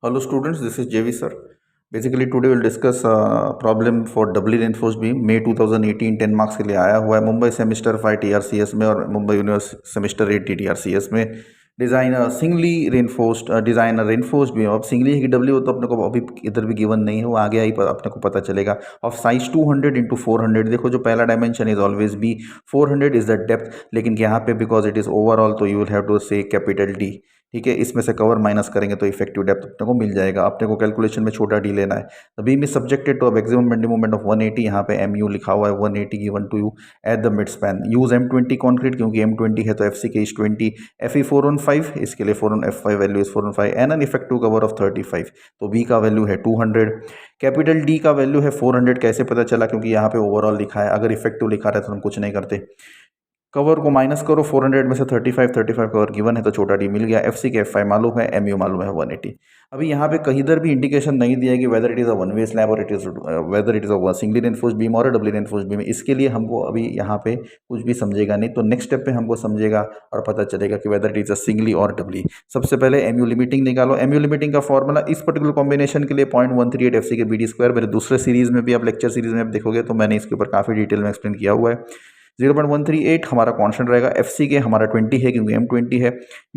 Hello students, this is JV sir. Basically today we'll discuss problem for doubly reinforced beam May 2018 10 marks के लिए आया हुआ है Mumbai semester 5 TRCS में और मुंबई यूनिवर्सिटी सेमिस्टर 8 TRCS में design singly reinforced design reinforced beam. अब singly है कि डब्ल्यू हो तो अपने को अभी इधर भी गिवन नहीं है, वो आगे आई अपने को पता चलेगा। ऑफ साइज 200 इंटू 400, देखो जो पहला dimension is always be, 400 is the depth, लेकिन यहाँ पे बिकॉज इट इज ओवरऑल तो यू विल हैव टू से कैपिटल डी। ठीक है, इसमें से कवर माइनस करेंगे तो इफेक्टिव डेप्थ अपने को मिल जाएगा। अपने को कैलकुलेशन में छोटा डी लेना है। The beam is subjected to maximum bending moment of 180, यहाँ पे एम यू लिखा हुआ है 180 given to you at the mid span. Use M20 concrete, क्योंकि M20 है तो FC के इज 20, FE 415, इसके लिए 4 value is 415 and an effective cover of 35, तो B का वैल्यू है 200। कैपिटल D का वैल्यू है 400। कैसे पता चला? क्योंकि यहाँ पे ओवरऑल लिखा है, अगर इफेक्टिव लिखा रहता तो हम कुछ नहीं करते। कवर को माइनस करो, 400 में से 35 कवर गिवन है तो छोटा डी मिल गया। FC के F5 मालूम है, MU मालूम है 180। अभी यहाँ पे कहीं इधर भी इंडिकेशन नहीं दिया कि whether it is a one way slab और whether it is a singly reinforced beam और डबली रेनफोर्स्ड बीम। इसके लिए हमको अभी यहाँ पे कुछ भी समझेगा नहीं, तो नेक्स्ट स्टेप पे हमको समझेगा और पता चलेगा कि whether it is a singly और डबली। सबसे पहले MU लिमिटिंग निकालो। MU लिमिटिंग का फॉर्मूला इस पर्टिकुलर कॉम्बिनेशन के लिए 0.138 FC के BD²। मेरे दूसरे सीरीज में भी, आप लेक्चर सीरीज में आप देखोगे तो मैंने इसके ऊपर काफ़ी डिटेल में एक्सप्लेन किया हुआ है। 0.138 हमारा कांस्टेंट रहेगा। FC के हमारा 20 है क्योंकि M20 है।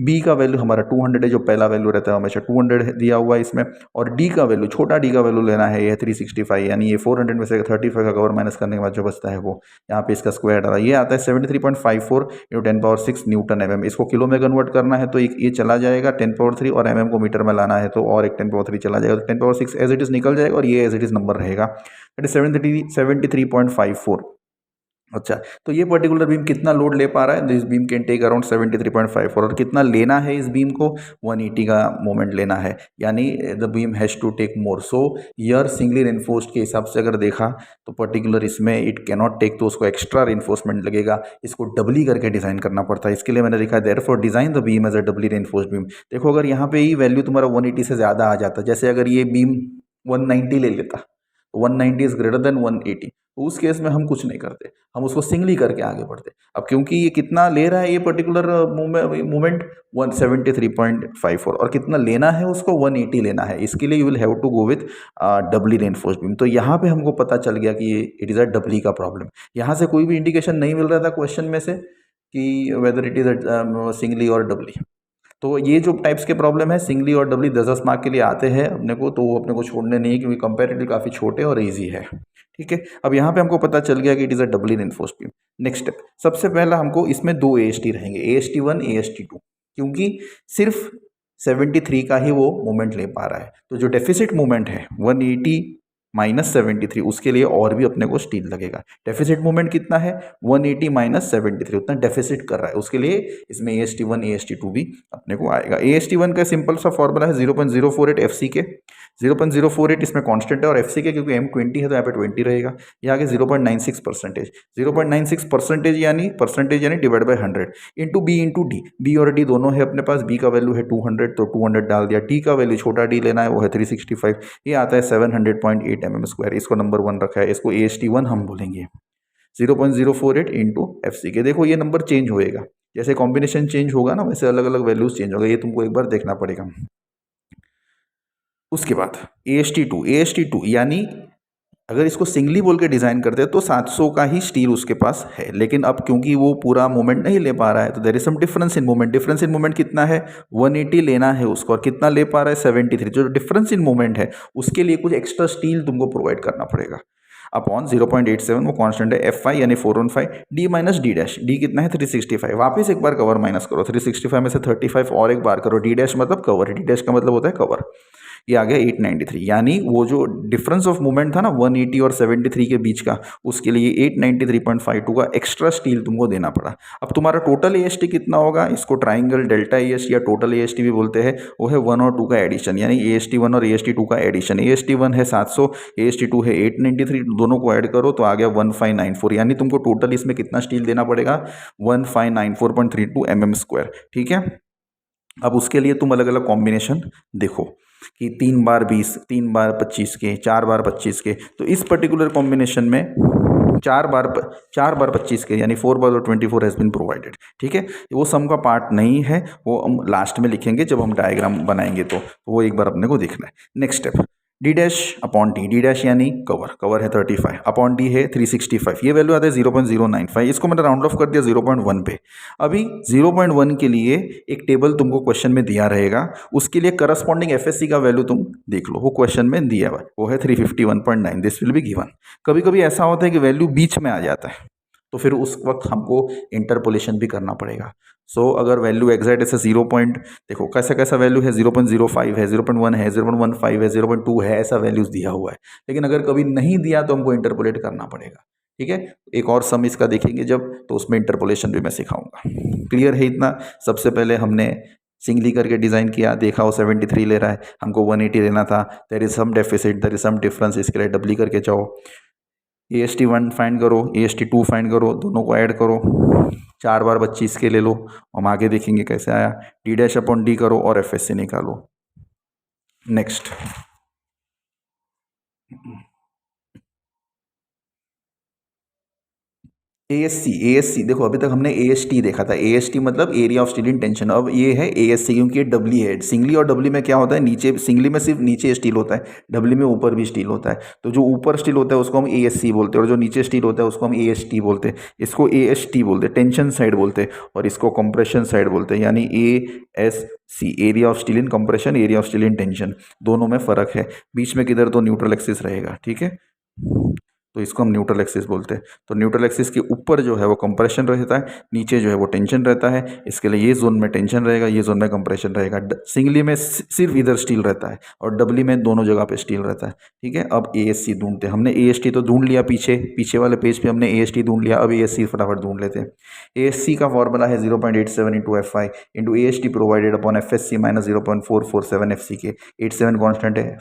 B का वैल्यू हमारा 200 है, जो पहला वैल्यू रहता है हमेशा 200 दिया हुआ है इसमें। और D का वैल्यू, छोटा D का वैल्यू लेना है, ये 365, यानी ये 400 में से 35 का कवर माइनस करने के बाद जो बचता है वो यहाँ पे इसका स्क्वायर डाला, ये आता है 73.54 × 10⁻6 न्यूटन mm। इसको किलो में कन्वर्ट करना है तो ये चला जाएगा 10⁻3, और mm को मीटर में लाना है तो और एक 10⁻3 चला जाएगा, तो 10⁻6 एज इट इज निकल जाएगा और ये एज इट इज नंबर रहेगा, दैट इज 73.54। अच्छा, तो ये पर्टिकुलर बीम कितना लोड ले पा रहा है? This beam can take around 73.54, और कितना लेना है इस बीम को? 180 का मोमेंट लेना है, यानी the beam has to take more. So your singly reinforced के हिसाब से अगर देखा तो पर्टिकुलर इसमें इट कैनॉट टेक, तो उसको एक्स्ट्रा रेनफोर्समेंट लगेगा, इसको डबली करके डिजाइन करना पड़ता है। इसके लिए मैंने लिखा है therefore design the beam as a doubly reinforced beam. देखो अगर यहाँ पे ही वैल्यू तुम्हारा 180 से ज़्यादा आ जाता, जैसे अगर ये बीम 190 ले लेता, 190 इज ग्रेटर देन 180, तो उस केस में हम कुछ नहीं करते, हम उसको सिंगली करके आगे बढ़ते। अब क्योंकि ये कितना ले रहा है ये पर्टिकुलर मूवमेंट 173.54, और कितना लेना है उसको 180 लेना है, इसके लिए you will have to go with doubly reinforced beam. तो यहाँ पे हमको पता चल गया कि इट इज़ अ डबली का प्रॉब्लम। यहाँ से कोई भी इंडिकेशन नहीं मिल रहा था क्वेश्चन में से कि वेदर इट इज़ सिंगली और डबली। तो ये जो टाइप्स के प्रॉब्लम है सिंगली और डबली 10-10 मार्क के लिए आते हैं अपने को, तो वो अपने को छोड़ने नहीं है, क्योंकि कंपैरेटिवली काफ़ी छोटे और इजी है। ठीक है, अब यहाँ पे हमको पता चल गया कि it is a doubly reinforced beam. Next step, सबसे पहला हमको इसमें 2 AST रहेंगे, AST1 AST2, क्योंकि सिर्फ 73 का ही वो मोमेंट ले पा रहा है, तो जो डेफिसिट मोमेंट है 180 माइनस 73, उसके लिए और भी अपने को स्टील लगेगा। डेफिसिट मोमेंट कितना है? 180 माइनस 73, उतना डेफिसिट कर रहा है, उसके लिए इसमें AST1 AST2 भी अपने को आएगा। AST1 का सिंपल सा फॉर्मूला है 0.048 FC के, 0.048 इसमें कांस्टेंट है, और FC के क्योंकि M20 है तो यहाँ पे 20 रहेगा। ये आगे 0.96%, 0.96% यानी divide by 100 into B into D। B और D दोनों है अपने पास। B का वैल्यू है 200 तो 200 डाल दिया। D का वैल्यू, छोटा D लेना है, वो है 365, ये आता है 700.8 mm²। इसको नंबर 1 रखा है, इसको AST1 हम बोलेंगे। 0.048 इंटू FC के, देखो ये नंबर चेंज होएगा, जैसे कॉम्बिनेशन चेंज होगा ना वैसे अलग अलग वैल्यूज चेंज होगा, ये तुमको एक बार देखना पड़ेगा। उसके बाद AST2 यानी अगर इसको सिंगली बोल के डिजाइन करते हैं तो 700 का ही स्टील उसके पास है, लेकिन अब क्योंकि वो पूरा मोमेंट नहीं ले पा रहा है तो there is some difference in moment. Difference in moment कितना है? 180 लेना है उसको, और कितना ले पा रहा है? 73। जो डिफरेंस इन मोमेंट है उसके लिए कुछ एक्स्ट्रा स्टील तुमको प्रोवाइड करना पड़ेगा। अपॉन 0.87 वो कांस्टेंट है, F5 यानी 415, D minus D dash. D कितना है? 365। वापस एक बार कवर माइनस करो, 365 में से 35 और एक बार करो, D डैश मतलब कवर, D डैश का मतलब होता है कवर। ये आ गया 893, यानी वो जो डिफरेंस ऑफ मूवमेंट था ना 180 और 73 के बीच का, उसके लिए 893.52 का एक्स्ट्रा स्टील तुमको देना पड़ा। अब तुम्हारा टोटल AST कितना होगा? इसको ट्राइंगल डेल्टा AST या टोटल AST भी बोलते हैं, वो है 1 और 2 का एडिशन, यानी AST1 और AST2 का एडिशन। AST1 है 700, AST2 है 893, दोनों को ऐड करो तो आ गया 1594, यानी तुमको टोटल इसमें कितना स्टील देना पड़ेगा? 1594.32 mm²। ठीक है, अब उसके लिए तुम अलग अलग कॉम्बिनेशन देखो कि 3 बार 20, 3 बार 25 के, 4 बार 25 के, तो इस पर्टिकुलर कॉम्बिनेशन में चार बार 25 के, यानी 4 बार 24 हैज़ बीन प्रोवाइडेड। ठीक है, वो सम का पार्ट नहीं है, वो हम लास्ट में लिखेंगे जब हम डायग्राम बनाएंगे, तो वो एक बार अपने को देखना है। Next step, D dash upon D, D dash यानी कवर है 35 अपॉन डी है 365, ये वैल्यू आता है 0.095, इसको मैंने राउंड ऑफ कर दिया 0.1 पे। अभी 0.1 के लिए एक टेबल तुमको क्वेश्चन में दिया रहेगा, उसके लिए करस्पॉन्डिंग एफएससी का वैल्यू तुम देख लो, वो क्वेश्चन में दिया हुआ है, वो है 351.9, दिस विल बी गिवन। कभी कभी ऐसा होता है कि वैल्यू बीच में आ जाता है, तो फिर उस वक्त हमको इंटरपोलेशन भी करना पड़ेगा। सो अगर वैल्यू एग्जैक्ट ऐसे 0 पॉइंट, देखो कैसा कैसा वैल्यू है, 0.05 है, 0.1 है, 0.15 है, 0.2 है, ऐसा वैल्यूज दिया हुआ है। लेकिन अगर कभी नहीं दिया तो हमको इंटरपोलेट करना पड़ेगा। ठीक है, एक और सम इसका देखेंगे जब, तो उसमें इंटरपोलेशन भी मैं सिखाऊंगा। क्लियर है इतना? सबसे पहले हमने सिंगली करके डिज़ाइन किया, देखा वो 73 ले रहा है, हमको 180 लेना था, there is some deficit, there is some difference, इसके लिए डबली करके जाओ, AST1 फाइंड करो, AST2 फाइंड करो, दोनों को ऐड करो, 4 बार 25 के ले लो, हम आगे देखेंगे कैसे आया। डी डैश अपॉन डी करो और एफएससी निकालो। नेक्स्ट, ASC देखो अभी तक हमने AST देखा था, AST मतलब area of steel in tension, अब ये है ASC, क्योंकि ये डबली है। सिंगली और डबली में क्या होता है, नीचे सिंगली में सिर्फ नीचे स्टील होता है, डबली में ऊपर भी स्टील होता है। तो जो ऊपर स्टील होता है उसको हम ASC बोलते हैं, और जो नीचे स्टील होता है उसको हम AST बोलते हैं। इसको AST बोलते हैं, टेंशन साइड बोलते हैं, और इसको कंप्रेशन साइड बोलते हैं, यानी ASC, area of steel in compression, area of steel in tension, दोनों में फर्क है। बीच में किधर तो न्यूट्रल एक्सिस रहेगा। ठीक है, तो इसको हम न्यूट्रल एक्सिस बोलते हैं। तो न्यूट्रल एक्सिस के ऊपर जो है वो कंप्रेशन रहता है, नीचे जो है वो टेंशन रहता है। इसके लिए ये जोन में टेंशन रहेगा, ये जोन में कंप्रेशन रहेगा। सिंगली में सिर्फ इधर स्टील रहता है, और डबली में दोनों जगह पे स्टील रहता है। ठीक है, अब ASC ढूंढते हैं। हमने AST तो ढूंढ लिया, पीछे वाले पेज पे हमने AST ढूंढ लिया, अब ASC फटाफट ढूंढ लेते हैं। ASC का फॉर्मूला है 0.87 into FI into AST provided upon FSC minus 0.447 FC के। 87 कॉन्स्टेंट है,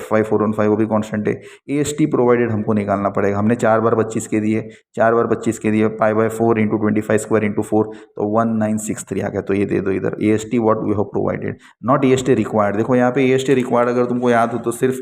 FI 415 वो भी कॉन्स्टेंट है। AST प्रोवाइडेड हमको निकालना पड़ेगा। हमने 4 बार 25 के दिए, 4 बार 25 के दिए, pi by 4 into 25 square into 4, तो 1963 आ गया। तो ये दे दो इधर, AST what we have provided, not AST required. देखो यहाँ पे AST रिक्वायर्ड अगर तुमको याद हो तो सिर्फ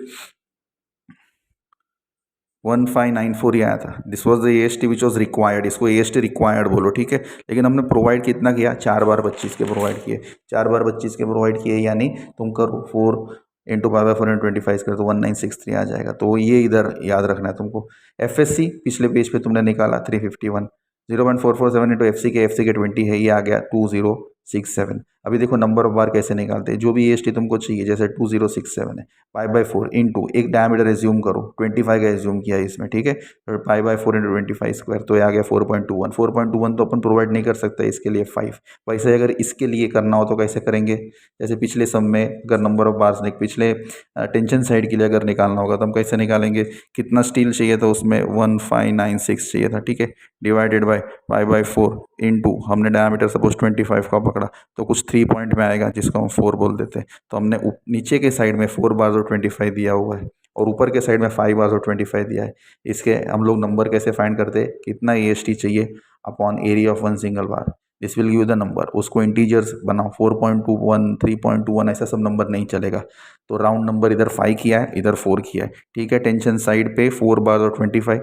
1594 ही आया था, this was the AST which was required, इसको AST रिक्वायर्ड बोलो। ठीक है, लेकिन हमने प्रोवाइड कितना किया, 4 बार 25 के प्रोवाइड किए, 4 बार 25 के प्रोवाइड किए, यानी तुम करो 4 इंटू पाई बाय 4 इंटू 25 कर, तो 1963 आ जाएगा। तो ये इधर याद रखना है तुमको। FSC पिछले पेज पे तुमने निकाला 351, 0.447 इंटू FC के 20 है, ये आ गया 2067। अभी देखो नंबर ऑफ बार कैसे निकालते हैं, जो भी AST तुमको चाहिए, जैसे 2067 है, पाई बाय 4 इंटू एक डायमीटर एज्यूम करो, 25 का एज्यूम किया इसमें। ठीक है, तो पाई बाय 4 इंटू 25 स्क्वायर, तो ये आ गया 4.21। 4.21 तो अपन प्रोवाइड नहीं कर सकते, इसके लिए 5। वैसे अगर इसके लिए करना हो तो कैसे करेंगे, जैसे पिछले सम में अगर नंबर ऑफ बार्स पिछले टेंशन साइड के लिए अगर निकालना होगा तो हम कैसे निकालेंगे, कितना स्टील चाहिए था उसमें 1596 चाहिए था। ठीक है, divided by pi by 4 into हमने डायमीटर सपोज 25 का पकड़ा, तो कुछ 3 पॉइंट में आएगा जिसको हम 4 बोल देते हैं। तो हमने नीचे के साइड में 4 बार और 25 दिया हुआ है, और ऊपर के साइड में 5 बार और 25 दिया है। इसके हम लोग नंबर कैसे फाइंड करते हैं, कितना AST चाहिए upon area of one single bar, this will give the number. उसको इंटीजर्स बनाओ, 4.21 3.21 ऐसा सब नंबर नहीं चलेगा। तो राउंड नंबर इधर 5 किया है, इधर 4 किया है। ठीक है, टेंशन साइड पे 4 बार और 25,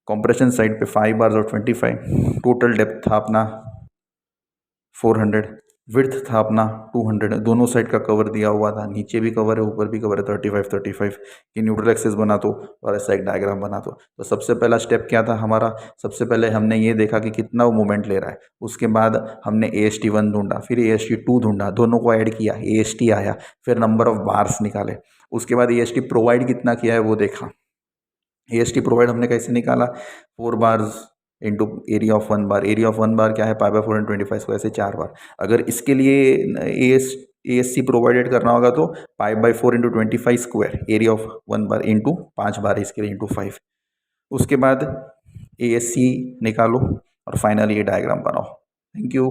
कंप्रेशन साइड पे 5 बार और 25, टोटल डेप्थ था अपना 400, विड्थ था अपना 200, दोनों साइड का कवर दिया हुआ था, नीचे भी कवर है ऊपर भी कवर है 35 की न्यूट्रल एक्सिस बना दो और ऐसा एक डायग्राम बना दो। तो सबसे पहला स्टेप क्या था हमारा, सबसे पहले हमने ये देखा कि कितना वो मूवमेंट ले रहा है, उसके बाद हमने AST1 ढूंढा, फिर AST2 ढूंढा, दोनों को ऐड किया, AST आया, फिर नंबर ऑफ बार्स निकाले, उसके बाद AST प्रोवाइड कितना किया है वो देखा। AST प्रोवाइड हमने कैसे निकाला, 4 bars into area of 1 bar, area of 1 बार क्या है, पाई बाय 4 इंटू 25 को, ऐसे 4 बार। अगर इसके लिए ASC प्रोवाइडेड करना होगा तो pi by 4 into 25 square, area of 1 bar into 5 बार, इसके लिए इंटू 5। उसके बाद ASC निकालो और फाइनली ये डायग्राम बनाओ। Thank you.